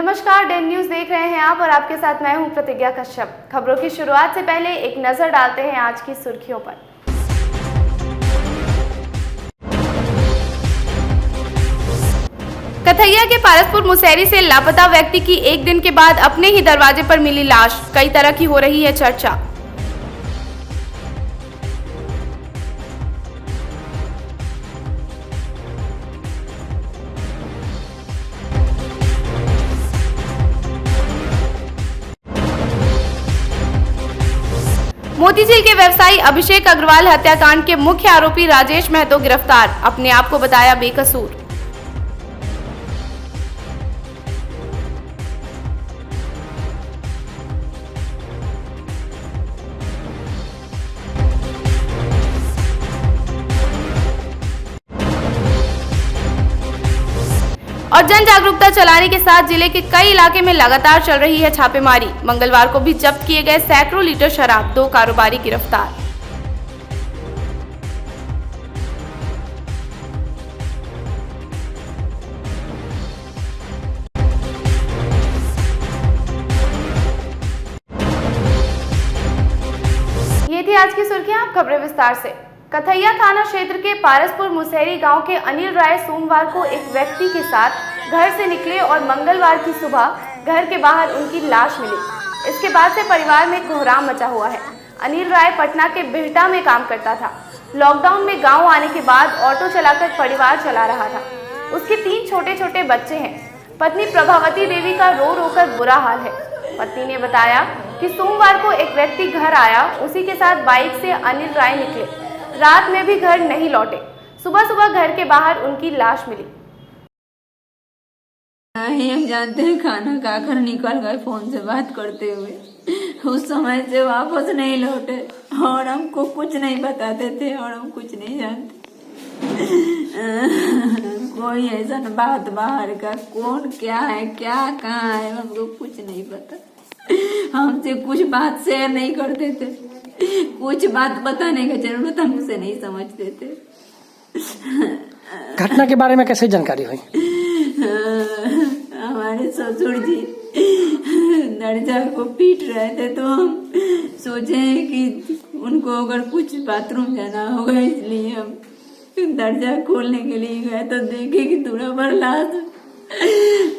नमस्कार, Dane news देख रहे हैं आप और आपके साथ मैं हूं प्रतिज्ञा कश्यप। खबरों की शुरुआत से पहले एक नजर डालते हैं आज की सुर्खियों पर। कथैया के पारसपुर मुसहरी से लापता व्यक्ति की एक दिन के बाद अपने ही दरवाजे पर मिली लाश, कई तरह की हो रही है चर्चा। मोतीझील के व्यवसायी अभिषेक अग्रवाल हत्याकांड के मुख्य आरोपी राजेश महतो गिरफ्तार, अपने आप को बताया बेकसूर। और जन जागरूकता चलाने के साथ जिले के कई इलाके में लगातार चल रही है छापेमारी। मंगलवार को भी जब्त किए गए सैकड़ों लीटर शराब, 2 कारोबारी गिरफ्तार। ये थी आज की सुर्खियां, अब खबरें विस्तार से। कथैया थाना क्षेत्र के पारसपुर मुसहरी गांव के अनिल राय सोमवार को एक व्यक्ति के साथ घर से निकले और मंगलवार की सुबह घर के बाहर उनकी लाश मिली। इसके बाद से परिवार में कोहराम मचा हुआ है। अनिल राय पटना के बिहटा में काम करता था। लॉकडाउन में गांव आने के बाद ऑटो चलाकर परिवार चला रहा था। उसके 3 छोटे छोटे बच्चे हैं। पत्नी प्रभावती देवी का रो रो कर बुरा हाल है। पत्नी ने बताया कि सोमवार को एक व्यक्ति घर आया, उसी के साथ बाइक से अनिल राय निकले। रात में भी घर नहीं लौटे। सुबह सुबह घर के बाहर उनकी लाश मिली। नहीं, हम जानते हैं खाना खाकर निकल गए फोन से बात करते हुए। उस समय से वापस नहीं लौटे और हमको कुछ नहीं बताते थे और हम कुछ नहीं जानते। कोई ऐसा बात बाहर का कौन क्या है क्या कहाँ है हमको कुछ नहीं पता। हमसे कुछ बात शेयर नहीं करते थे। कुछ बात बताने की जरूरत हमसे नहीं समझते थे। घटना के बारे में कैसे जानकारी हुई? हमारे ससुर जी दर्जा को पीट रहे थे तो हम सोचे कि उनको अगर कुछ बाथरूम जाना होगा, इसलिए हम दर्जा खोलने के लिए गए तो देखे कि दूरा पर लाश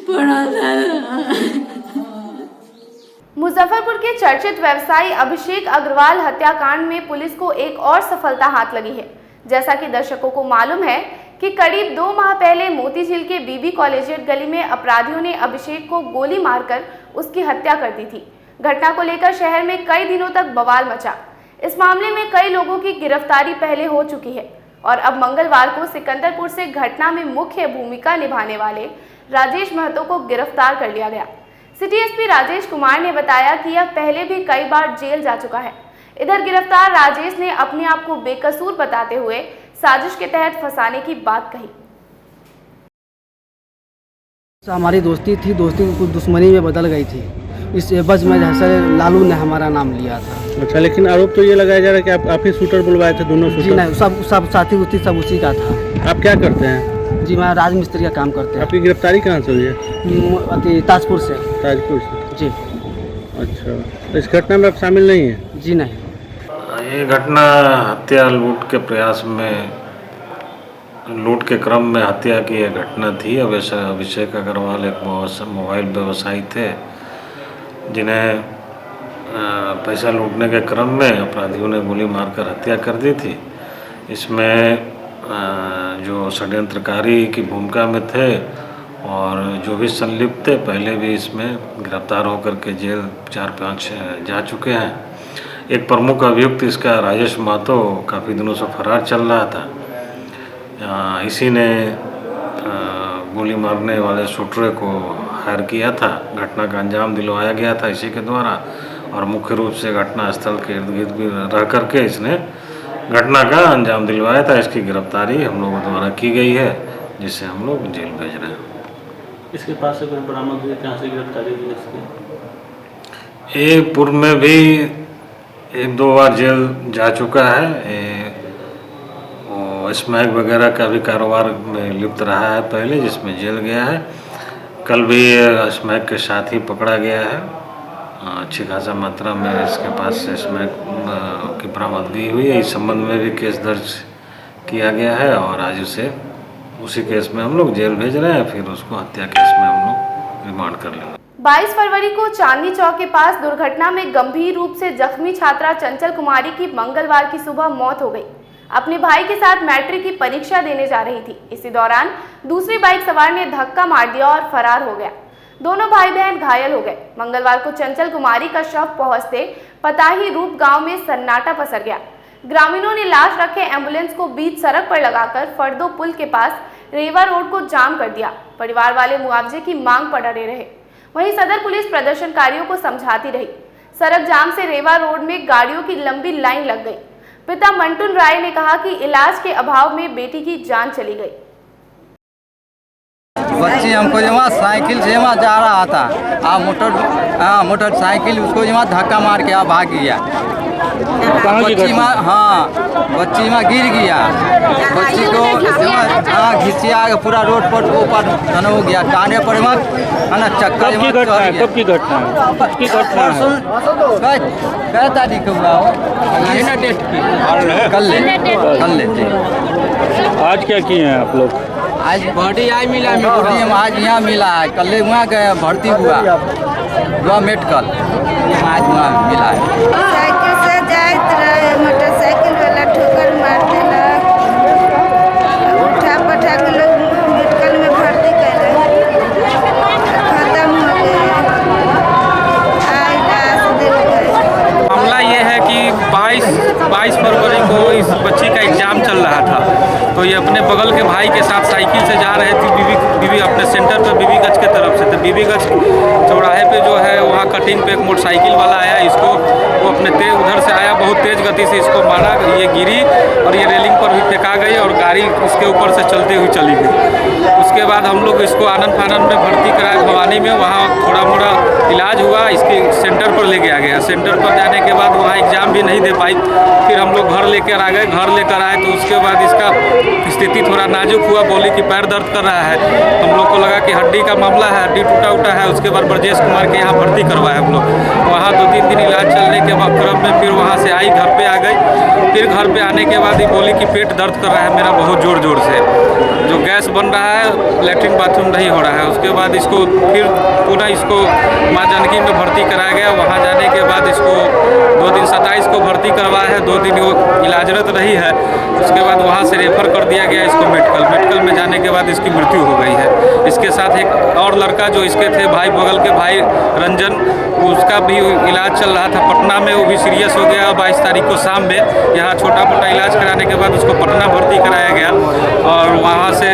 पड़ा था। मुजफ्फरपुर के चर्चित व्यवसायी अभिषेक अग्रवाल हत्याकांड में पुलिस को एक और सफलता हाथ लगी है। जैसा कि दर्शकों को मालूम है कि करीब 2 माह पहले मोतीझील के बीबी कॉलेजिएट गली में अपराधियों ने अभिषेक को गोली मारकर उसकी हत्या कर दी थी। घटना को लेकर शहर में कई दिनों तक बवाल मचा। इस मामले में कई लोगों की गिरफ्तारी पहले हो चुकी है और अब मंगलवार को सिकंदरपुर से घटना में मुख्य भूमिका निभाने वाले राजेश महतो को गिरफ्तार कर लिया गया। सिटी एसपी राजेश कुमार ने बताया कि यह पहले भी कई बार जेल जा चुका है। इधर गिरफ्तार राजेश ने अपने आप को बेकसूर बताते हुए साजिश के तहत फंसाने की बात कही। हमारी दोस्ती थी, दोस्ती कुछ दुश्मनी में बदल गई थी। इस एवज में जैसे लालू ने हमारा नाम लिया था। अच्छा, लेकिन आरोप तो ये लगाया जा रहा है कि आप ही शूटर बुलवाए थे, दोनों शूटर? जी नहीं, सब साथी उसी सब उसी का था। आप क्या करते हैं? जी मैं राजमिस्त्री का काम करते हैं। आपकी गिरफ्तारी कहाँ से हुई है? ताजपुर से। ताजपुर से? जी। अच्छा, तो इस घटना में आप शामिल नहीं हैं? जी नहीं। ये घटना हत्या लूट के प्रयास में, लूट के क्रम में हत्या की यह घटना थी। अभिषेक अग्रवाल एक मोबाइल व्यवसायी थे जिन्हें पैसा लूटने के क्रम में अपराधियों ने गोली मारकर हत्या कर दी थी। इसमें जो षड्यंत्रकारी की भूमिका में थे और जो भी संलिप्त थे पहले भी इसमें गिरफ्तार होकर के जेल 4-5 जा चुके हैं। एक प्रमुख अभियुक्त इसका राजेश महतो काफ़ी दिनों से फरार चल रहा था। इसी ने गोली मारने वाले शूटर को हायर किया था। घटना का अंजाम दिलवाया गया था इसी के द्वारा और मुख्य रूप से घटना स्थल के इर्द गिर्द भी रह करके इसने घटना का अंजाम दिलवाया था। इसकी गिरफ्तारी हम लोगों द्वारा की गई है, जिससे हम लोग जेल भेज रहे हैं। इसके पास से कोई बरामद हुई? कहाँ से गिरफ्तारी हुई इसकी? ये पूर्व में भी 1-2 बार जेल जा चुका है। स्मैक वगैरह का भी कारोबार में लिप्त रहा है पहले, जिसमें जेल गया है। कल भी स्मैक के साथ ही पकड़ा गया है। अच्छी खासा मात्रा में इसके पास से स्मैक की बरामदगी हुई है। इस संबंध में भी केस दर्ज किया गया है और आज उसी केस में हम लोग जेल भेज रहे हैं, फिर उसको हत्या केस में हम लोग रिमांड कर लेंगे। 22 फरवरी को चांदनी चौक के पास दुर्घटना में गंभीर रूप से जख्मी छात्रा चंचल कुमारी की मंगलवार की सुबह मौत हो गई। अपने भाई के साथ मैट्रिक की परीक्षा देने जा रही थी। इसी दौरान दूसरी बाइक सवार ने धक्का मार दिया और फरार हो गया। दोनों भाई बहन घायल हो गए। मंगलवार को चंचल कुमारी का शव पहुंचते पताही रूप गांव में सन्नाटा पसर गया। ग्रामीणों ने लाश रखे एम्बुलेंस को बीच सड़क पर लगाकर फरदो पुल के पास रेवा रोड को जाम कर दिया। परिवार वाले मुआवजे की मांग पर अड़े रहे। वहीं सदर पुलिस प्रदर्शनकारियों को समझाती रही। सड़क जाम से रेवा रोड में गाड़ियों की लंबी लाइन लग गई। पिता मंटुन राय ने कहा कि इलाज के अभाव में बेटी की जान चली गई। बच्ची हमको जमा साइकिल से जमा जा रहा था, मोटरसाइकिल उसको जमा धक्का मार के भाग गया। बच्ची में गिर गया। बच्ची को घिसिया पूरा रोड पर ऊपर हो गया। टाने पर चक्कर। कब की घटना है? कै तारीख हुआ हो? डेट की कल लेते। आज क्या किए हैं आप लोग? आज बॉडी आई मिला, आज यहाँ मिला है। कल वहाँ गए भर्ती हुआ मेडिकल, आज वहाँ मिला है। साइकिल से जात रहे, मोटरसाइकिल वाला ठोकर मार देलक। उठा पठा के लोग मेडिकल में भर्ती कर खत्म हो गए। आई लाश दिल गए। मामला ये है कि 22 फरवरी को इस बच्ची का एग्ज़ाम चल रहा था, तो ये अपने बगल के भाई के साथ साइकिल से जा रहे थे बीबी अपने सेंटर पे बीबीगंज के तरफ से। तो बीबीगंज चौराहे पे जो है वहाँ कटिंग पे एक मोटरसाइकिल वाला आया। इसको वो अपने उधर से आया, बहुत तेज़ गति से इसको मारा। ये गिरी और ये रेलिंग पर भी फेंका गई और गाड़ी इसके ऊपर से चलते हुए चली गई। उसके बाद हम लोग इसको आनंद फानंद में भर्ती कराए भवानी में। वहाँ थोड़ा मोड़ा इलाज हुआ, इसके सेंटर पर ले गया गया। सेंटर पर जाने के बाद वहाँ एग्ज़ाम भी नहीं दे पाई। फिर हम लोग घर लेकर आ गए। घर लेकर आए तो उसके बाद इसका स्थिति थोड़ा नाजुक हुआ। बोली कि पैर दर्द कर रहा है। हम लोग को लगा कि हड्डी का मामला है, हड्डी टूटा उटा है। उसके बाद ब्रजेश कुमार के यहाँ भर्ती करवाए हम लोग। वहाँ 2-3 दिन इलाज चलने के बाद क्रम में फिर वहाँ से आई, घर पे आ गई। फिर घर पे आने के बाद ही बोली कि पेट दर्द कर रहा है मेरा बहुत ज़ोर से, जो गैस बन रहा है, लेटरिन बाथरूम नहीं हो रहा है। उसके बाद इसको फिर पुनः इसको माँ जानकी में भर्ती कराया गया। वहाँ जाने के बाद इसको 2 दिन 27 को भर्ती करवाया है। 2 दिन वो इलाजरत रही है। उसके बाद वहाँ से रेफर कर दिया गया इसको मेडिकल में जाने के बाद इसकी मृत्यु हो गई है। इसके साथ एक और लड़का जो इसके थे भाई, बगल के भाई रंजन, उसका भी इलाज चल रहा था पटना में। वो भी सीरियस हो गया। 22 तारीख को शाम में यहाँ छोटा मोटा इलाज कराने के बाद उसको पटना भर्ती कराया गया और वहाँ से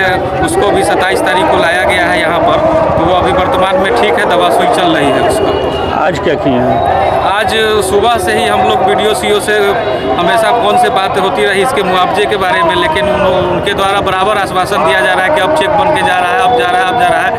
उसको भी 27 तारीख को लाया गया है यहाँ पर। तो वो अभी वर्तमान में ठीक है, दवा सुई चल रही है उसको। आज क्या किए हैं? आज सुबह से ही हम लोग BDO CO से हमेशा फ़ोन से बात होती रही इसके मुआवजे के बारे में, लेकिन उनके द्वारा बराबर आश्वासन दिया जा रहा है कि अब चेक बन के जा रहा है, अब जा रहा है।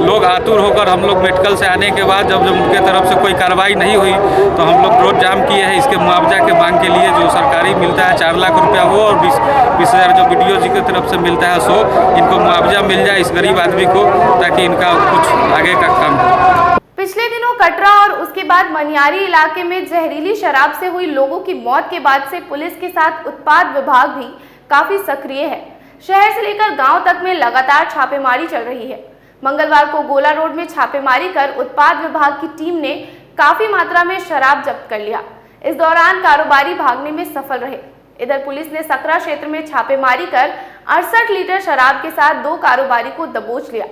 लोग आतुर होकर हम लोग मेडिकल से आने के बाद जब उनके तरफ से कोई कार्रवाई नहीं हुई तो हम लोग रोड जाम किए हैं इसके मुआवजा के मांग के लिए। जो सरकारी मिलता है 4 लाख रुपया वो और 20,000 जो BDO जी की तरफ से मिलता है 100, इनको मुआवजा मिल जाए इस गरीब आदमी को, ताकि इनका कुछ आगे का काम हो। पिछले दिनों कटरा और उसके बाद मनियारी इलाके में जहरीली शराब से हुई लोगों की मौत के बाद से पुलिस के साथ उत्पाद विभाग भी काफी सक्रिय है। शहर से लेकर गांव तक में लगातार छापेमारी चल रही है। मंगलवार को गोला रोड में छापेमारी कर उत्पाद विभाग की टीम ने काफी मात्रा में शराब जब्त कर लिया। इस दौरान कारोबारी भागने में सफल रहे। इधर पुलिस ने सकरा क्षेत्र में छापेमारी कर 68 लीटर शराब के साथ 2 कारोबारी को दबोच लिया।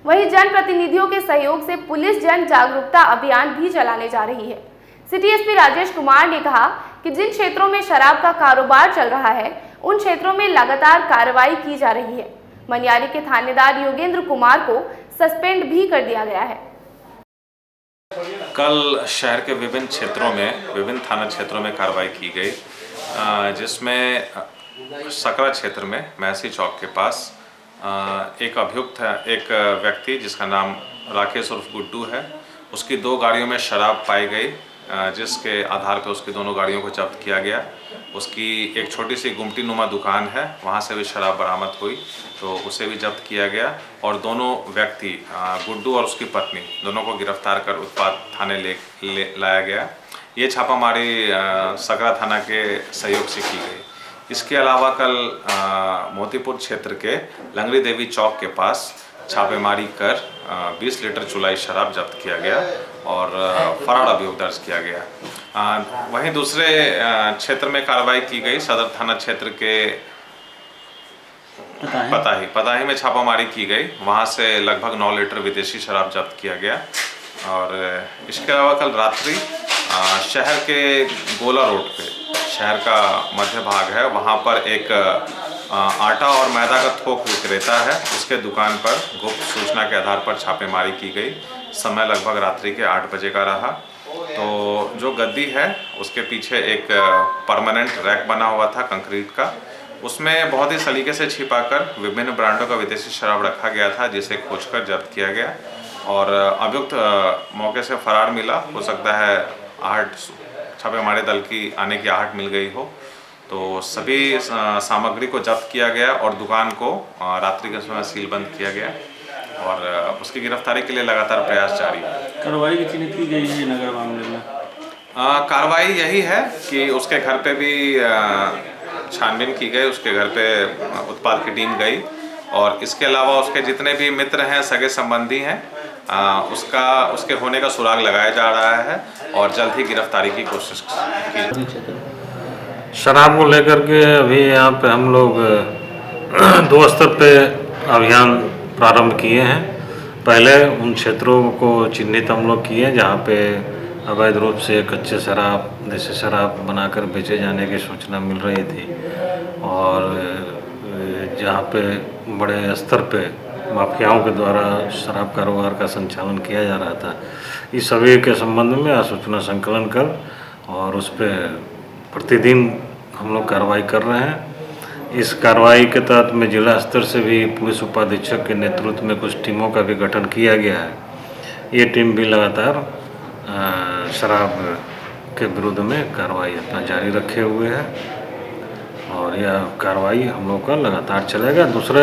वहीं जनप्रतिनिधियों के सहयोग से पुलिस जन जागरूकता अभियान भी चलाने जा रही है। सिटी एसपी राजेश कुमार ने कहा कि जिन क्षेत्रों में शराब का कारोबार चल रहा है उन क्षेत्रों में लगातार कार्रवाई की जा रही है। मनियारी के थानेदार योगेंद्र कुमार को सस्पेंड भी कर दिया गया है। कल शहर के विभिन्न क्षेत्रों में, विभिन्न थाना क्षेत्रों में कार्रवाई की गई, जिसमें सकरा क्षेत्र में महसी चौक के पास एक अभियुक्त है, एक व्यक्ति जिसका नाम राकेश उर्फ गुड्डू है, उसकी 2 गाड़ियों में शराब पाई गई जिसके आधार पर उसकी दोनों गाड़ियों को जब्त किया गया। उसकी एक छोटी सी गुमटी नुमा दुकान है, वहाँ से भी शराब बरामद हुई, तो उसे भी जब्त किया गया। और दोनों व्यक्ति गुड्डू और उसकी पत्नी दोनों को गिरफ्तार कर उत्पाद थाने लाया गया। ये छापामारी सकरा थाना के सहयोग से की गई। इसके अलावा कल मोतीपुर क्षेत्र के लंगड़ी देवी चौक के पास छापेमारी कर 20 लीटर चुलाई शराब जब्त किया गया और फरार अभियोग दर्ज किया गया। वहीं दूसरे क्षेत्र में कार्रवाई की गई। सदर थाना क्षेत्र के पताही में छापामारी की गई। वहां से लगभग 9 लीटर विदेशी शराब जब्त किया गया। और इसके अलावा कल रात्रि शहर के गोला रोड पे, शहर का मध्य भाग है, वहाँ पर एक आटा और मैदा का थोक विक्रेता है, उसके दुकान पर गुप्त सूचना के आधार पर छापेमारी की गई। समय लगभग रात्रि के 8 बजे का रहा। तो जो गद्दी है उसके पीछे एक परमानेंट रैक बना हुआ था कंक्रीट का, उसमें बहुत ही सलीके से छिपाकर विभिन्न ब्रांडों का विदेशी शराब रखा गया था, जिसे खोजकर जब्त किया गया। और अभियुक्त मौके से फरार मिला। हो सकता है आहट छापेमारी दल की आने की आहट मिल गई हो। तो सभी सामग्री को जब्त किया गया और दुकान को रात्रि के समय सीलबंद किया गया और उसकी गिरफ्तारी के लिए लगातार प्रयास जारी है। कार्रवाई की चिन्हित की गई है नगर मामले में? कार्रवाई यही है कि उसके घर पे भी छानबीन की गई, उसके घर पे उत्पाद की टीम गई और इसके अलावा उसके जितने भी मित्र हैं, सगे संबंधी हैं, उसके होने का सुराग लगाया जा रहा है और जल्द ही गिरफ्तारी की कोशिश की। शराब को लेकर के अभी यहाँ पे हम लोग 2 स्तर पे अभियान प्रारंभ किए हैं। पहले उन क्षेत्रों को चिन्हित हम लोग किए जहाँ पे अवैध रूप से कच्चे शराब, देसी शराब बनाकर बेचे जाने की सूचना मिल रही थी और जहाँ पे बड़े स्तर पे माफियाओं के द्वारा शराब कारोबार का संचालन किया जा रहा था। इस सभी के संबंध में सूचना संकलन कर और उस पर प्रतिदिन हम लोग कार्रवाई कर रहे हैं। इस कार्रवाई के तहत में जिला स्तर से भी पुलिस उपाधीक्षक के नेतृत्व में कुछ टीमों का भी गठन किया गया है। ये टीम भी लगातार शराब के विरुद्ध में कार्रवाई अपना जारी रखे हुए है और यह कार्रवाई हम लोग का लगातार चलेगा। दूसरे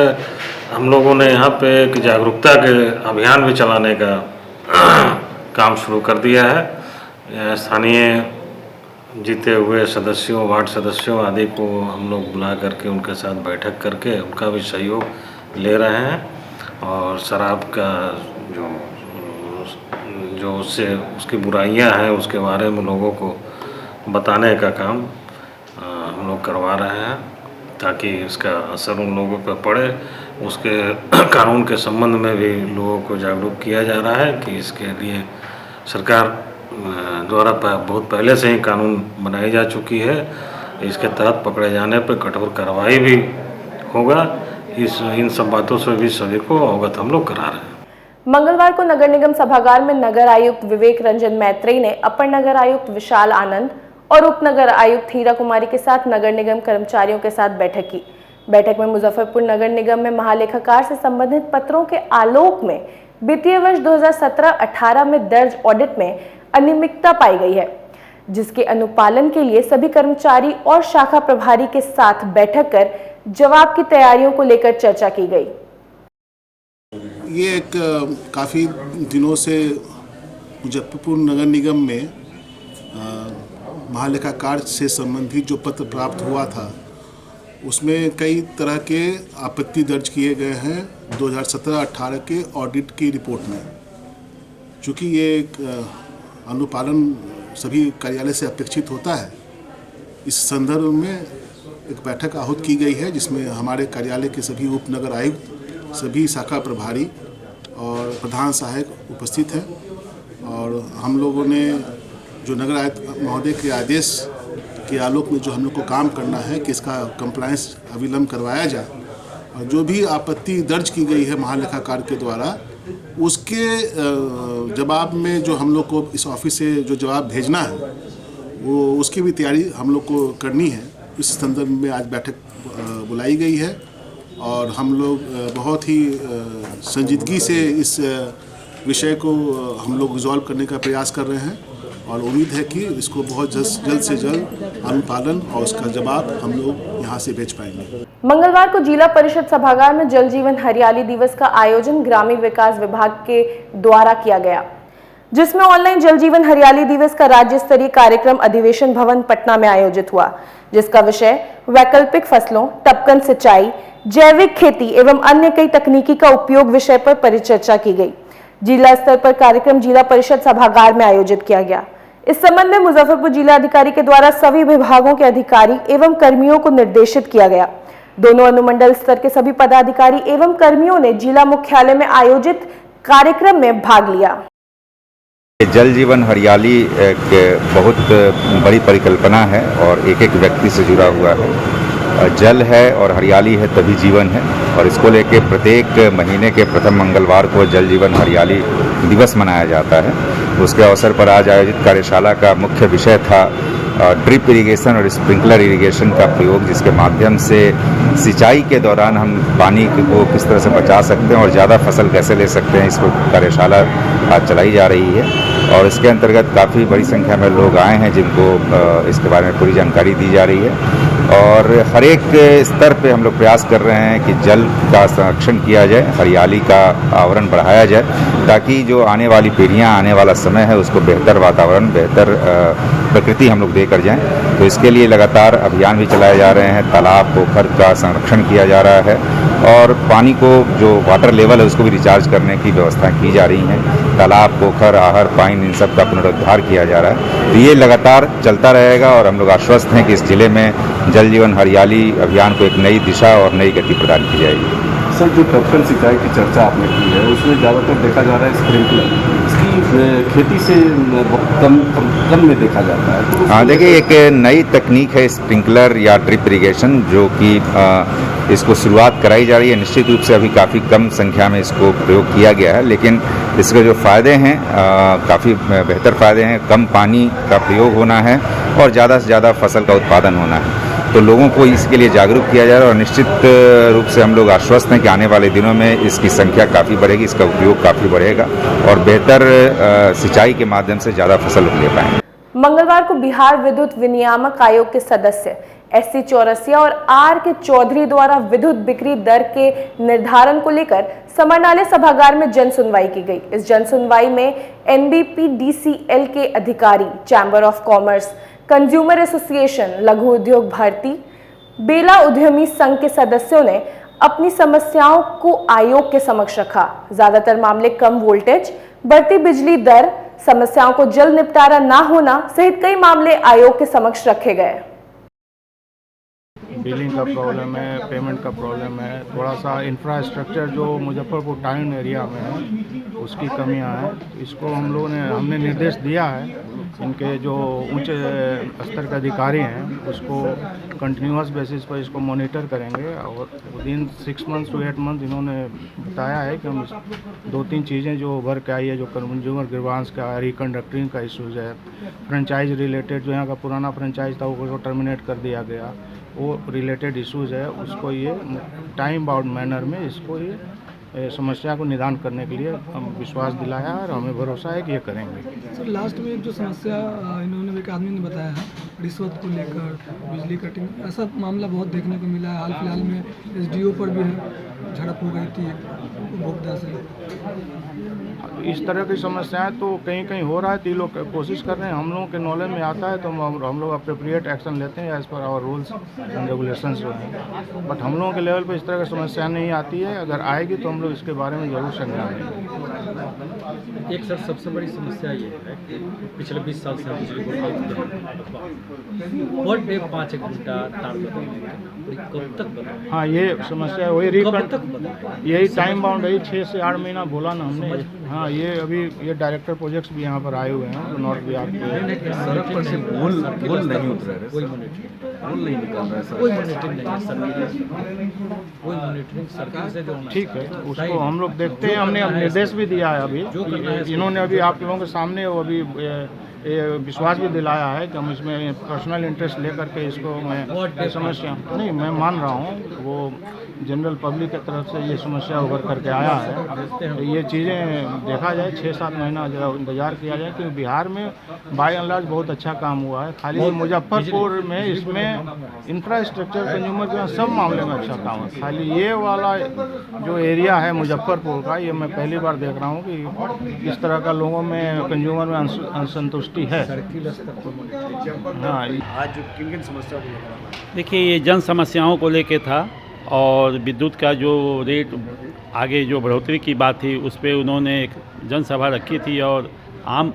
हम लोगों ने यहाँ पे एक जागरूकता के अभियान भी चलाने का काम शुरू कर दिया है। स्थानीय जीते हुए सदस्यों, वार्ड सदस्यों आदि को हम लोग बुला करके उनके साथ बैठक करके उनका भी सहयोग ले रहे हैं और शराब का जो उससे उसकी बुराइयां हैं उसके बारे में लोगों को बताने का काम हम लोग करवा रहे हैं ताकि इसका असर उन लोगों पर पड़े। उसके कानून के संबंध में भी लोगों को जागरूक किया जा रहा है कि इसके लिए सरकार द्वारा बहुत पहले से ही कानून बनाई जा चुकी है। इसके तहत पकड़े जाने पर कठोर कार्रवाई भी होगा। इन सब बातों से भी सभी को अवगत हम लोग करा रहे हैं। मंगलवार को नगर निगम सभागार में नगर आयुक्त विवेक रंजन मैत्री ने अपर नगर आयुक्त विशाल आनंद और उप नगर आयुक्त हीरा कुमारी के साथ नगर निगम कर्मचारियों के साथ बैठक की। बैठक में मुजफ्फरपुर नगर निगम में महालेखाकार से संबंधित पत्रों के आलोक में वित्तीय वर्ष 2017-18 में दर्ज ऑडिट में अनियमितता पाई गई है, जिसके अनुपालन के लिए सभी कर्मचारी और शाखा प्रभारी के साथ बैठक कर जवाब की तैयारियों को लेकर चर्चा की गई। ये एक काफ़ी दिनों से मुजफ्फरपुर नगर निगम में महालेखाकार से संबंधित जो पत्र प्राप्त हुआ था उसमें कई तरह के आपत्ति दर्ज किए गए हैं 2017-18 के ऑडिट की रिपोर्ट में। चूँकि ये एक अनुपालन सभी कार्यालय से अपेक्षित होता है, इस संदर्भ में एक बैठक आहूत की गई है जिसमें हमारे कार्यालय के सभी उप नगर आयुक्त, सभी शाखा प्रभारी और प्रधान सहायक उपस्थित हैं और हम लोगों ने जो नगर आयुक्त महोदय के आदेश के आलोक में जो हम लोग को काम करना है कि इसका कंप्लायंस अविलंब करवाया जाए और जो भी आपत्ति दर्ज की गई है महालेखाकार के द्वारा उसके जवाब में जो हम लोग को इस ऑफिस से जो जवाब भेजना है वो उसकी भी तैयारी हम लोग को करनी है। इस संदर्भ में आज बैठक बुलाई गई है और हम लोग बहुत ही संजीदगी से इस विषय को हम लोग रिजॉल्व करने का प्रयास कर रहे हैं और उम्मीद है कि इसको बहुत जल्द से जल्द अनुपालन और उसका जवाब हम लोग यहाँ से भेज पाएंगे। मंगलवार को जिला परिषद सभागार में जल जीवन हरियाली दिवस का आयोजन ग्रामीण विकास विभाग के द्वारा किया गया, जिसमें ऑनलाइन जल जीवन हरियाली दिवस का राज्य स्तरीय कार्यक्रम अधिवेशन भवन पटना में आयोजित हुआ, जिसका विषय वैकल्पिक फसलों, टपकन सिंचाई, जैविक खेती एवं अन्य कई तकनीकी का उपयोग विषय पर परिचर्चा की गई। जिला स्तर पर कार्यक्रम जिला परिषद सभागार में आयोजित किया गया। इस संबंध में मुजफ्फरपुर जिला अधिकारी के द्वारा सभी विभागों के अधिकारी एवं कर्मियों को निर्देशित किया गया। दोनों अनुमंडल स्तर के सभी पदाधिकारी एवं कर्मियों ने जिला मुख्यालय में आयोजित कार्यक्रम में भाग लिया। जल जीवन हरियाली एक बहुत बड़ी परिकल्पना है और एक एक व्यक्ति से जुड़ा हुआ है। जल है और हरियाली है तभी जीवन है, और इसको लेके प्रत्येक महीने के प्रथम मंगलवार को जल जीवन हरियाली दिवस मनाया जाता है। उसके अवसर पर आज आयोजित कार्यशाला का मुख्य विषय था ड्रिप इरिगेशन और स्प्रिंकलर इरिगेशन का प्रयोग, जिसके माध्यम से सिंचाई के दौरान हम पानी को किस तरह से बचा सकते हैं और ज़्यादा फसल कैसे ले सकते हैं। इसको कार्यशाला आज चलाई जा रही है और इसके अंतर्गत काफ़ी बड़ी संख्या में लोग आए हैं जिनको इसके बारे में पूरी जानकारी दी जा रही है। और हर एक स्तर पे हम लोग प्रयास कर रहे हैं कि जल का संरक्षण किया जाए, हरियाली का आवरण बढ़ाया जाए, ताकि जो आने वाली पीढ़ियाँ, आने वाला समय है उसको बेहतर वातावरण, बेहतर प्रकृति हम लोग देकर जाएं। तो इसके लिए लगातार अभियान भी चलाए जा रहे हैं। तालाब, पोखर का संरक्षण किया जा रहा है और पानी को जो वाटर लेवल है उसको भी रिचार्ज करने की व्यवस्था की जा रही है। तालाब, पोखर, आहर, पाइन, इन सब का पुनरुद्धार किया जा रहा है। तो ये लगातार चलता रहेगा और हम लोग आश्वस्त हैं कि इस जिले में जल जीवन हरियाली अभियान को एक नई दिशा और नई गति प्रदान की जाएगी। सर, जो टपकन सिंचाई की चर्चा आपने की है उसमें ज़्यादातर देखा जा रहा है स्प्रिंकलर, इसकी खेती से बहुत कम में देखा जाता है। तो हाँ, देखिए एक नई तकनीक है स्प्रिंकलर या ड्रिप इरिगेशन, जो कि इसको शुरुआत कराई जा रही है। निश्चित रूप से अभी काफ़ी कम संख्या में इसको प्रयोग किया गया है, लेकिन इसके जो फ़ायदे हैं काफ़ी बेहतर फ़ायदे हैं। कम पानी का प्रयोग होना है और ज़्यादा से ज़्यादा फसल का उत्पादन होना है। तो लोगों को इसके लिए जागरूक किया जा रहा है और निश्चित रूप से हम लोग आश्वस्त हैं कि आने वाले दिनों में इसकी संख्या काफ़ी बढ़ेगी, इसका उपयोग काफ़ी बढ़ेगा और बेहतर सिंचाई के माध्यम से ज़्यादा फसल ले पाएंगे। मंगलवार को बिहार विद्युत विनियामक आयोग के सदस्य SC चौरसिया और R के चौधरी द्वारा विद्युत बिक्री दर के निर्धारण को लेकर समरनालय सभागार में जन सुनवाई की गई। इस जन सुनवाई में NBPDCL के अधिकारी, chamber of commerce, consumer association, लघु उद्योग भारती, बेला उद्यमी संघ के सदस्यों ने अपनी समस्याओं को आयोग के समक्ष रखा। ज्यादातर मामले कम वोल्टेज, बढ़ती बिजली दर, समस्याओं को जल्द निपटारा ना होना सहित कई मामले आयोग के समक्ष रखे गए। बिलिंग का प्रॉब्लम है, पेमेंट का प्रॉब्लम है, थोड़ा सा इंफ्रास्ट्रक्चर जो मुजफ्फरपुर टाउन एरिया में है उसकी कमियां हैं। इसको हमने निर्देश दिया है। इनके जो उच्च स्तर के अधिकारी हैं उसको कंटिन्यूअस बेसिस पर इसको मॉनिटर करेंगे और विदिन 6 मंथ to 8 मंथ इन्होंने बताया है कि हम 2-3 चीज़ें जो उभर के आई है, जो कंज्यूमर ग्रीवांस का, रिकंडक्टिंग का इशूज़ है, फ्रेंचाइज रिलेटेड जो यहाँ का पुराना फ्रेंचाइज था वो टर्मिनेट कर दिया गया, वो रिलेटेड इश्यूज़ है, उसको ये टाइम बाउंड मैनर में इसको ये समस्या को निदान करने के लिए हम विश्वास दिलाया है और हमें भरोसा है कि ये करेंगे। सर, लास्ट में जो समस्या इन्होंने एक आदमी ने बताया है रिश्वत को लेकर, बिजली कटिंग, ऐसा मामला बहुत देखने को मिला है। हाल फिलहाल में SDO पर भी झड़प हो गई थी उपभोक्ता से। इस तरह की समस्याएं तो कहीं कहीं हो रहा है, तो ये लोग कोशिश कर रहे हैं। हम लोगों के नॉलेज में आता है तो हम लोग अप्रोप्रिएट एक्शन लेते हैं as per hour rules and regulations जो हैं। बट हम लोगों के लेवल पे इस तरह की समस्या नहीं आती है। अगर आएगी तो हम लोग इसके बारे में ज़रूर संज्ञान लेंगे। एक सर सबसे बड़ी समस्या ये है कि पिछले 20 साल से बिजली को पर डे 5 घंटा तार कब तक बदले? हाँ, ये समस्या वही यही टाइम बाउंड है, 6 से 8 महीना बोला ना हमने। हाँ, ये अभी ये डायरेक्टर प्रोजेक्ट्स भी यहाँ पर आए हुए हैं जो नॉर्थ बिहार के सड़क पर से बोल नहीं उतर रहे, कोई बोल नहीं निकल रहा है सर, कोई मॉनिटरिंग नहीं है सर, कोई मॉनिटरिंग सरकार से जो ठीक है उसको हम लोग देखते हैं। हमने निर्देश भी दिया है अभी, इन्होंने अभी आप लोगों के सामने वो अभी विश्वास भी दिलाया है कि हम इसमें पर्सनल इंटरेस्ट लेकर के इसको मैं समस्या नहीं, मैं मान रहा हूँ वो जनरल पब्लिक की तरफ से ये समस्या उभर करके आया है। तो ये चीज़ें देखा जाए 6-7 महीना जरा इंतज़ार किया जाए, क्योंकि बिहार में बाय एंड लार्ज बहुत अच्छा काम हुआ है। खाली मुजफ्फरपुर में इसमें इंफ्रास्ट्रक्चर कंज्यूमर के सब मामले में अच्छा काम है। खाली ये वाला जो एरिया है मुजफ्फरपुर का, ये मैं पहली बार देख रहा हूँ कि इस तरह का लोगों में कंज्यूमर में असंतुष्टि है। हाँ, आज किन किन समस्याओं को लेकर? देखिए, ये जन समस्याओं को लेके था और विद्युत का जो रेट आगे जो बढ़ोतरी की बात थी उस पर उन्होंने एक जनसभा रखी थी और आम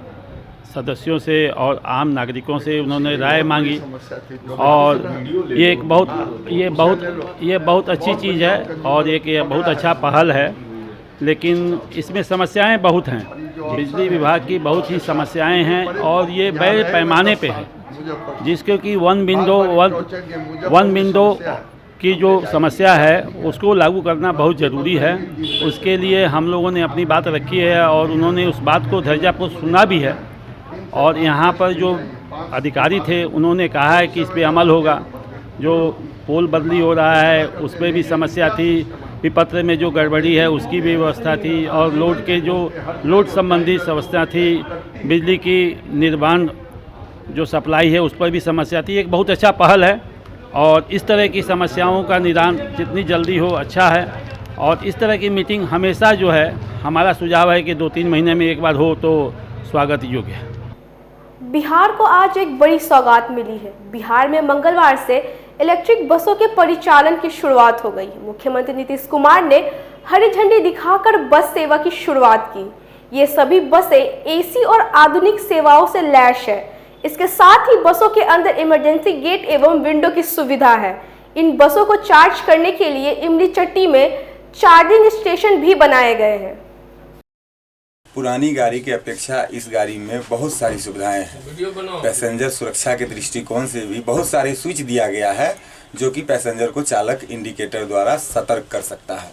सदस्यों से और आम नागरिकों से उन्होंने राय मांगी। और ये एक बहुत अच्छी चीज़ है और ये बहुत अच्छा पहल है, लेकिन इसमें समस्याएं बहुत हैं। बिजली विभाग की बहुत ही समस्याएं हैं और ये बड़े पैमाने पे है, जिसके कि वन विंडो की जो समस्या है उसको लागू करना बहुत ज़रूरी है। उसके लिए हम लोगों ने अपनी बात रखी है और उन्होंने उस बात को धैर्यपूर्वक सुना भी है। और यहाँ पर जो अधिकारी थे उन्होंने कहा है कि इस पर अमल होगा। जो पोल बदली हो रहा है उस पर भी समस्या थी, विपत्र में जो गड़बड़ी है उसकी भी व्यवस्था थी, और लोड संबंधी समस्या थी, बिजली की निर्बाध जो सप्लाई है उस पर भी समस्या थी। एक बहुत अच्छा पहल है और इस तरह की समस्याओं का निदान जितनी जल्दी हो अच्छा है। और इस तरह की मीटिंग हमेशा जो है, हमारा सुझाव है कि 2-3 महीने में एक बार हो तो स्वागत योग्य है। बिहार को आज एक बड़ी सौगात मिली है। बिहार में मंगलवार से इलेक्ट्रिक बसों के परिचालन की शुरुआत हो गई है। मुख्यमंत्री नीतीश कुमार ने हरी झंडी दिखाकर बस सेवा की शुरुआत की। ये सभी बसें एसी और आधुनिक सेवाओं से लैस है। इसके साथ ही बसों के अंदर इमरजेंसी गेट एवं विंडो की सुविधा है। इन बसों को चार्ज करने के लिए इमली चट्टी में चार्जिंग स्टेशन भी बनाए गए हैं। पुरानी गाड़ी की अपेक्षा इस गाड़ी में बहुत सारी सुविधाएं हैं। पैसेंजर सुरक्षा के दृष्टिकोण से भी बहुत सारे स्विच दिया गया है, जो कि पैसेंजर को चालक इंडिकेटर द्वारा सतर्क कर सकता है।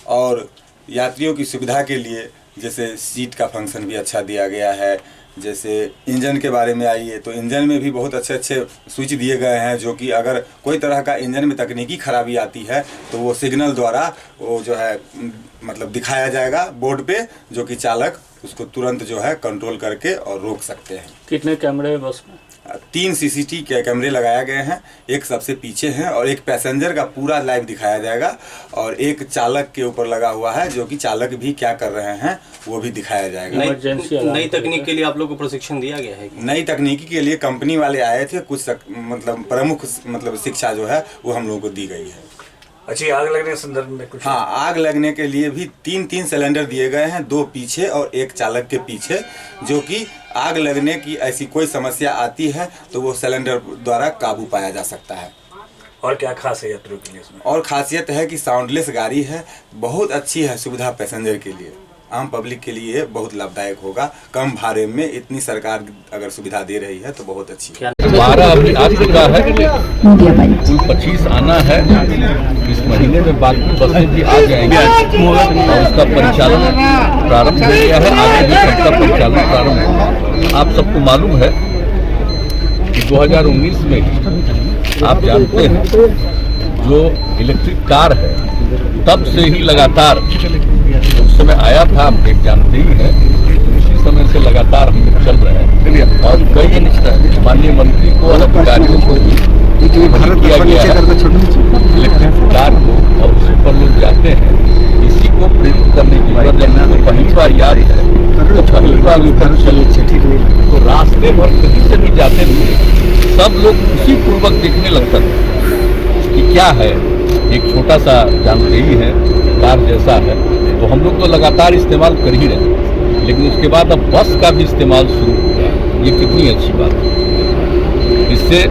और यात्रियों की सुविधा के लिए जैसे सीट का फंक्शन भी अच्छा दिया गया है। जैसे इंजन के बारे में आइए तो इंजन में भी बहुत अच्छे स्विच दिए गए हैं, जो कि अगर कोई तरह का इंजन में तकनीकी खराबी आती है तो वो सिग्नल द्वारा वो जो है मतलब दिखाया जाएगा बोर्ड पे, जो कि चालक उसको तुरंत जो है कंट्रोल करके और रोक सकते हैं। कितने कैमरे हैं बस में? 3 CCTV कैमरे लगाए गए हैं, एक सबसे पीछे है और एक पैसेंजर का पूरा लाइव दिखाया जाएगा, और एक चालक के ऊपर लगा हुआ है जो कि चालक भी क्या कर रहे हैं वो भी दिखाया जाएगा। नई तकनीक के लिए आप लोग को प्रशिक्षण दिया गया है? नई तकनीकी के लिए कंपनी वाले आए थे, कुछ मतलब प्रमुख मतलब शिक्षा जो है वो हम लोगों को दी गई है। अच्छा, आग लगने के संदर्भ में कुछ? हाँ, आग लगने के लिए भी 3 सिलेंडर दिए गए हैं, 2 पीछे और 1 चालक के पीछे, जो कि आग लगने की ऐसी कोई समस्या आती है तो वो सिलेंडर द्वारा काबू पाया जा सकता है। और क्या खास है यात्रियों के लिए इसमें? और खासियत है कि साउंडलेस गाड़ी है, बहुत अच्छी है सुविधा पैसेंजर के लिए, आम पब्लिक के लिए बहुत लाभदायक होगा। कम भाड़े में इतनी सरकार अगर सुविधा दे रही है तो बहुत अच्छी है। 12 अभी आ चुका है, कुल 25 आना है। इस महीने में बाकी बसें भी आ जाएंगी और उसका परिचालन प्रारंभ हो गया है। आगे भी सबका परिचालन प्रारंभ होगा। आप सबको मालूम है कि 2019 में आप जानते हैं जो इलेक्ट्रिक कार है तब से ही लगातार उस समय आया था, आप देख जानते ही हैं, उसी समय से लगातार हम लोग चल रहे हैं। और कई माननीय मंत्री को और अधिकारियों को भी किया गया है इलेक्ट्रिक कार को, और उसी पर लोग जाते हैं। इसी को प्रेरित करने की वजह से पहली बार याद है तो पहली बार ऊपर चले तो रास्ते भर कहीं से भी जाते थे, सब लोग खुशी पूर्वक देखने लगता था कि क्या है, एक छोटा सा जानते ही है कार जैसा है। तो हम लोग तो लगातार इस्तेमाल कर ही रहे हैं, लेकिन उसके बाद अब बस का भी इस्तेमाल शुरू हो गया। ये कितनी अच्छी बात है। इससे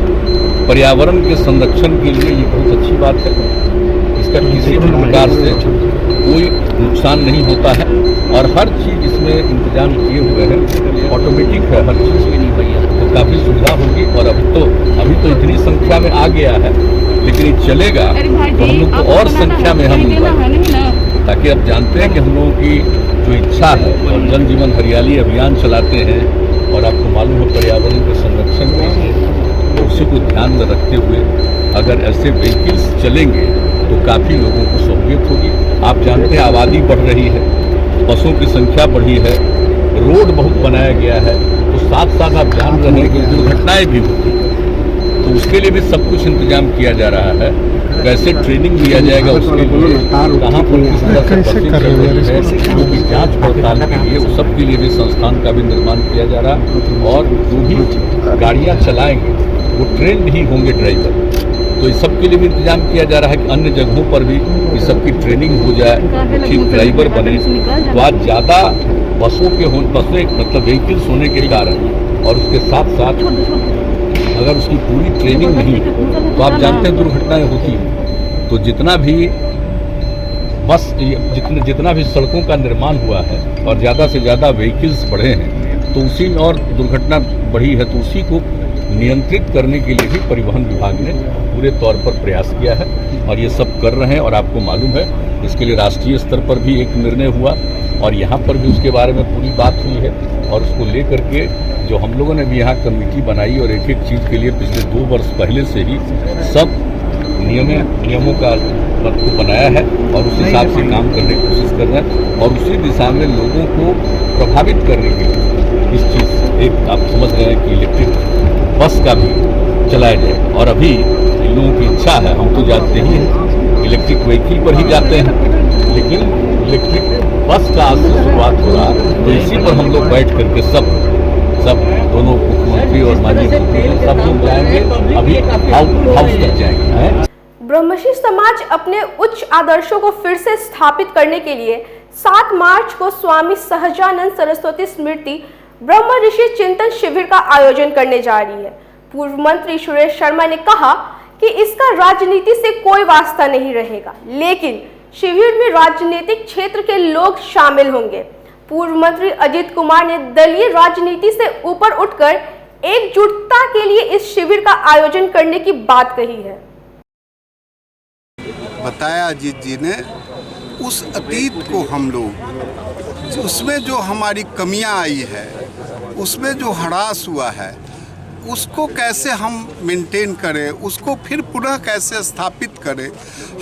पर्यावरण के संरक्षण के लिए ये बहुत अच्छी बात है। इसका किसी भी प्रकार से कोई नुकसान नहीं होता है और हर चीज़ इसमें इंतजाम किए हुए हैं, ऑटोमेटिक है हर चीज़, तो काफ़ी सुविधा होगी। और अभी तो इतनी संख्या में आ गया है, लेकिन ये चलेगा तो हम लोग को और संख्या में हम ताकि आप जानते हैं कि हम लोगों की जो इच्छा है और जल जीवन हरियाली अभियान चलाते हैं और आपको मालूम है पर्यावरण के संरक्षण के लिए, तो उसी को ध्यान में रखते हुए अगर ऐसे व्हीकल्स चलेंगे तो काफ़ी लोगों को सहूलियत होगी। आप जानते हैं आबादी बढ़ रही है, बसों की संख्या बढ़ी है, रोड बहुत बनाया गया है, तो साथ साथ आप जान रहे हैं कि दुर्घटनाएं भी होती हैं। तो उसके लिए भी सब कुछ इंतजाम किया जा रहा है। कैसे ट्रेनिंग दिया जाएगा उसके लिए, कहाँ पर किस तरह से बसें चल रही है, जो भी जाँच पड़ताल के लिए उस सब के लिए भी संस्थान का भी निर्माण किया जा रहा है। और जो भी गाड़ियाँ चलाएंगे वो ट्रेंड ही होंगे ड्राइवर, तो इस सब के लिए भी इंतजाम किया जा रहा है कि अन्य जगहों पर भी इस सब की ट्रेनिंग हो जाए, ठीक ड्राइवर बने। तो आज ज़्यादा बसों मतलब व्हीकल्स होने के कारण और उसके साथ साथ अगर उसकी पूरी ट्रेनिंग नहीं है तो आप जानते हैं दुर्घटनाएं होती हैं। तो जितना भी जितना भी सड़कों का निर्माण हुआ है और ज़्यादा से ज़्यादा व्हीकल्स बढ़े हैं तो उसी और दुर्घटना बढ़ी है, तो उसी को नियंत्रित करने के लिए भी परिवहन विभाग ने पूरे तौर पर प्रयास किया है और ये सब कर रहे हैं। और आपको मालूम है इसके लिए राष्ट्रीय स्तर पर भी एक निर्णय हुआ और यहाँ पर भी उसके बारे में पूरी बात हुई है। और उसको लेकर के जो हम लोगों ने भी यहाँ कमेटी बनाई और एक एक चीज़ के लिए पिछले 2 वर्ष पहले से ही सब नियमों का को बनाया है और उस हिसाब से काम करने की कोशिश कर रहे हैं। और उसी दिशा में लोगों को प्रभावित करने के लिए इस चीज़ एक आप समझ रहे हैं कि इलेक्ट्रिक बस का भी चलाया जाए। और अभी इन लोगों की इच्छा है, हम तो जाते ही हैं इलेक्ट्रिक व्हीकल पर ही जाते हैं, लेकिन इलेक्ट्रिक बस का आज से शुरुआत हो रहा है। तो इसी पर हम लोग बैठ करके सब दोनों मुख्यमंत्री और माननीय मुख्यमंत्री सब लोग जाएंगे, अभी हाउस तक जाएंगे। ब्रह्मर्षि समाज अपने उच्च आदर्शों को फिर से स्थापित करने के लिए 7 मार्च को स्वामी सहजानंद सरस्वती स्मृति ब्रह्म ऋषि चिंतन शिविर का आयोजन करने जा रही है। पूर्व मंत्री सुरेश शर्मा ने कहा कि इसका राजनीति से कोई वास्ता नहीं रहेगा, लेकिन शिविर में राजनीतिक क्षेत्र के लोग शामिल होंगे। पूर्व मंत्री अजित कुमार ने दलीय राजनीति से ऊपर उठकर एकजुटता के लिए इस शिविर का आयोजन करने की बात कही है। बताया अजीत जी ने, उस अतीत को हम लोग उसमें जो हमारी कमियां आई है, उसमें जो हरास हुआ है, उसको कैसे हम मेंटेन करें, उसको फिर पुनः कैसे स्थापित करें।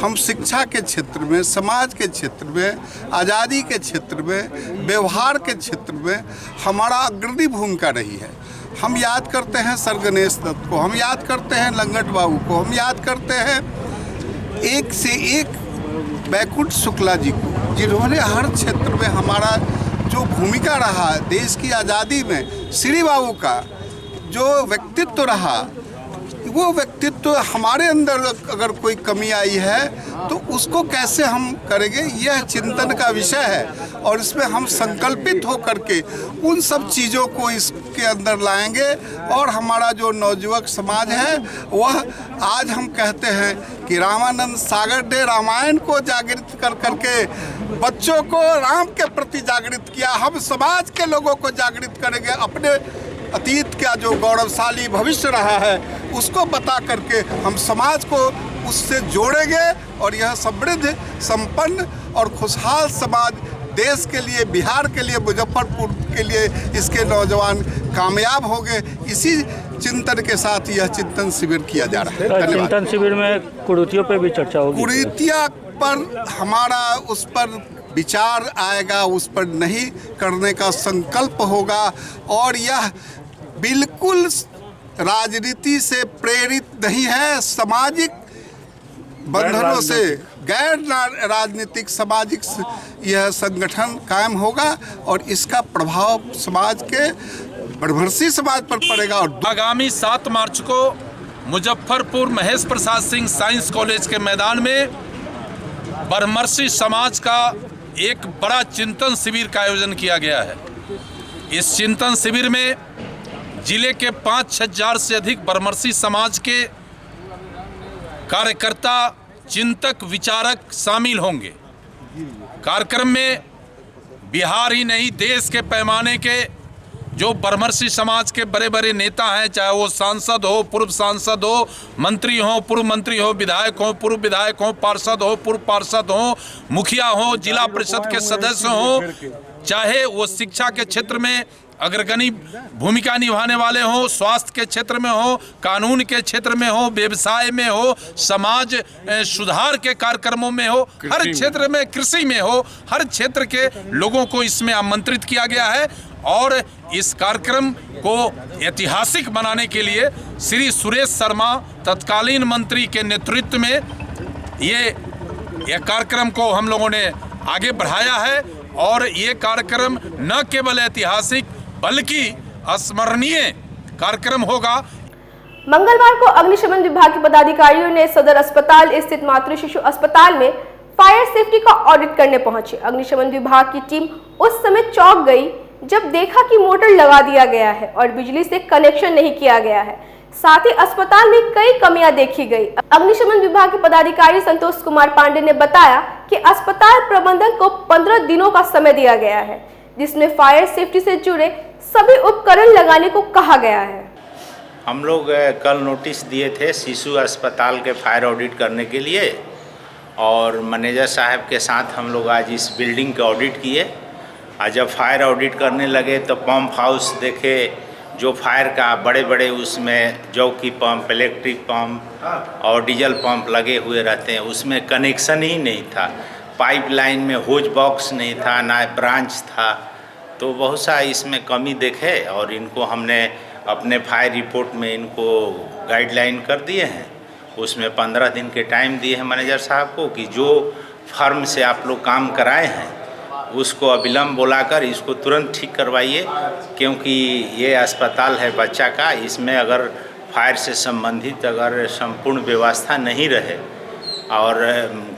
हम शिक्षा के क्षेत्र में, समाज के क्षेत्र में, आज़ादी के क्षेत्र में, व्यवहार के क्षेत्र में हमारा अग्रणी भूमिका रही है। हम याद करते हैं सर गणेश दत्त को, हम याद करते हैं लंगट बाबू को, हम याद करते हैं एक से एक बैकुंठ शुक्ला जी को, जिन्होंने हर क्षेत्र में हमारा जो भूमिका रहा, देश की आज़ादी में श्री बाबू का जो व्यक्तित्व रहा, वो व्यक्तित्व हमारे अंदर अगर कोई कमी आई है तो उसको कैसे हम करेंगे, यह चिंतन का विषय है। और इसमें हम संकल्पित होकर के उन सब चीज़ों को इसके अंदर लाएंगे। और हमारा जो नवयुवक समाज है वह आज हम कहते हैं कि रामानंद सागर ने रामायण को जागृत कर करके बच्चों को राम के प्रति जागृत किया। हम समाज के लोगों को जागृत करेंगे, अपने अतीत का जो गौरवशाली भविष्य रहा है उसको बता करके हम समाज को उससे जोड़ेंगे और यह समृद्ध, संपन्न और खुशहाल समाज देश के लिए, बिहार के लिए, मुजफ्फरपुर के लिए इसके नौजवान कामयाब होंगे। इसी चिंतन के साथ यह चिंतन शिविर किया जा रहा है। धन्यवाद। चिंतन शिविर में कुरीतियों पर भी चर्चा होगी। कुरीतियाँ पर हमारा उस पर विचार आएगा, उस पर नहीं करने का संकल्प होगा। और यह बिल्कुल राजनीति से प्रेरित नहीं है, सामाजिक बंधनों से, गैर राजनीतिक सामाजिक यह संगठन कायम होगा और इसका प्रभाव समाज के ब्रह्मर्षि समाज पर पड़ेगा। और आगामी 7 मार्च को मुजफ्फरपुर महेश प्रसाद सिंह साइंस कॉलेज के मैदान में ब्रह्मर्षि समाज का एक बड़ा चिंतन शिविर का आयोजन किया गया है। इस चिंतन शिविर में जिले के 5,000 से अधिक ब्रह्मर्षि समाज के कार्यकर्ता, चिंतक, विचारक शामिल होंगे। कार्यक्रम में बिहार ही नहीं देश के पैमाने के जो ब्रह्मर्षि समाज के बड़े बड़े नेता हैं, चाहे वो सांसद हो, पूर्व सांसद हो, मंत्री हो, पूर्व मंत्री हो, विधायक हो, पूर्व विधायक हो, पार्षद हो, पूर्व पार्षद हो, मुखिया हो, जिला परिषद के सदस्य हो, चाहे वो शिक्षा के क्षेत्र में अग्रगणी भूमिका निभाने वाले हों, स्वास्थ्य के क्षेत्र में हो, कानून के क्षेत्र में हो, व्यवसाय में हो, समाज सुधार के कार्यक्रमों में हो, हर क्षेत्र में, कृषि में हो, हर क्षेत्र के लोगों को इसमें आमंत्रित किया गया है। और इस कार्यक्रम को ऐतिहासिक बनाने के लिए श्री सुरेश शर्मा तत्कालीन मंत्री के नेतृत्व में ये कार्यक्रम को हम लोगों ने आगे बढ़ाया है। और ये कार्यक्रम न केवल ऐतिहासिक बल्कि स्मरणीय कार्यक्रम होगा। मंगलवार को अग्निशमन विभाग के पदाधिकारियों ने सदर अस्पताल स्थित मातृ शिशु अस्पताल में फायर सेफ्टी का ऑडिट करने पहुंचे। अग्निशमन विभाग की टीम उस समय चौंक गई जब देखा कि मोटर लगा दिया गया है और बिजली से कनेक्शन नहीं किया गया है। साथ ही अस्पताल में कई कमियां देखी गई। अग्निशमन विभाग के पदाधिकारी संतोष कुमार पांडे ने बताया कि अस्पताल प्रबंधन को 15 दिनों का समय दिया गया है, जिसमें फायर सेफ्टी से जुड़े सभी उपकरण लगाने को कहा गया है। हम लोग कल नोटिस दिए थे शिशु अस्पताल के फायर ऑडिट करने के लिए, और मैनेजर साहब के साथ हम लोग आज इस बिल्डिंग के ऑडिट किए। आज जब फायर ऑडिट करने लगे तो पंप हाउस देखे, जो फायर का बड़े बड़े उसमें जौकी पंप, इलेक्ट्रिक पंप और डीजल पंप लगे हुए रहते हैं, उसमें कनेक्शन ही नहीं था। पाइपलाइन में होज बॉक्स नहीं था, ना ब्रांच था। तो बहुत सा इसमें कमी देखे और इनको हमने अपने फायर रिपोर्ट में इनको गाइडलाइन कर दिए हैं। उसमें 15 दिन के टाइम दिए हैं मैनेजर साहब को कि जो फर्म से आप लोग काम कराए हैं उसको अविलंब बुलाकर इसको तुरंत ठीक करवाइए, क्योंकि ये अस्पताल है बच्चा का। इसमें अगर फायर से संबंधित अगर संपूर्ण व्यवस्था नहीं रहे और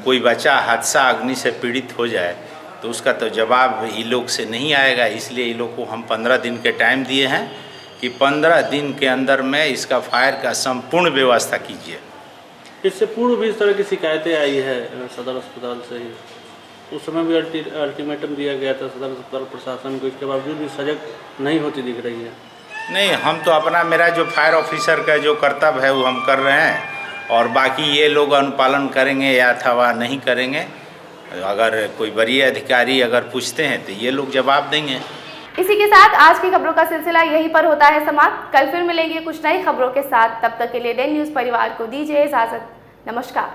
कोई बच्चा हादसा अग्नि से पीड़ित हो जाए तो उसका तो जवाब ये लोग से नहीं आएगा। इसलिए ये लोग को हम 15 दिन के टाइम दिए हैं कि 15 दिन के अंदर में इसका फायर का संपूर्ण व्यवस्था कीजिए। इससे पूर्व भी इस तरह की शिकायतें आई है सदर अस्पताल से ही, उस समय भी अल्टीमेटम दिया गया था सदर अस्पताल प्रशासन को, इसके बावजूद भी सजग नहीं होती दिख रही है। नहीं, हम तो अपना, मेरा जो फायर ऑफिसर का जो कर्तव्य है वो हम कर रहे हैं, और बाकी ये लोग अनुपालन करेंगे या अथवा नहीं करेंगे। अगर कोई वरीय अधिकारी अगर पूछते हैं तो ये लोग जवाब देंगे। इसी के साथ आज की खबरों का सिलसिला यहीं पर होता है समाप्त। कल फिर मिलेंगे कुछ नई खबरों के साथ। तब तक के लिए डे न्यूज़ परिवार को दीजिए इजाजत। नमस्कार।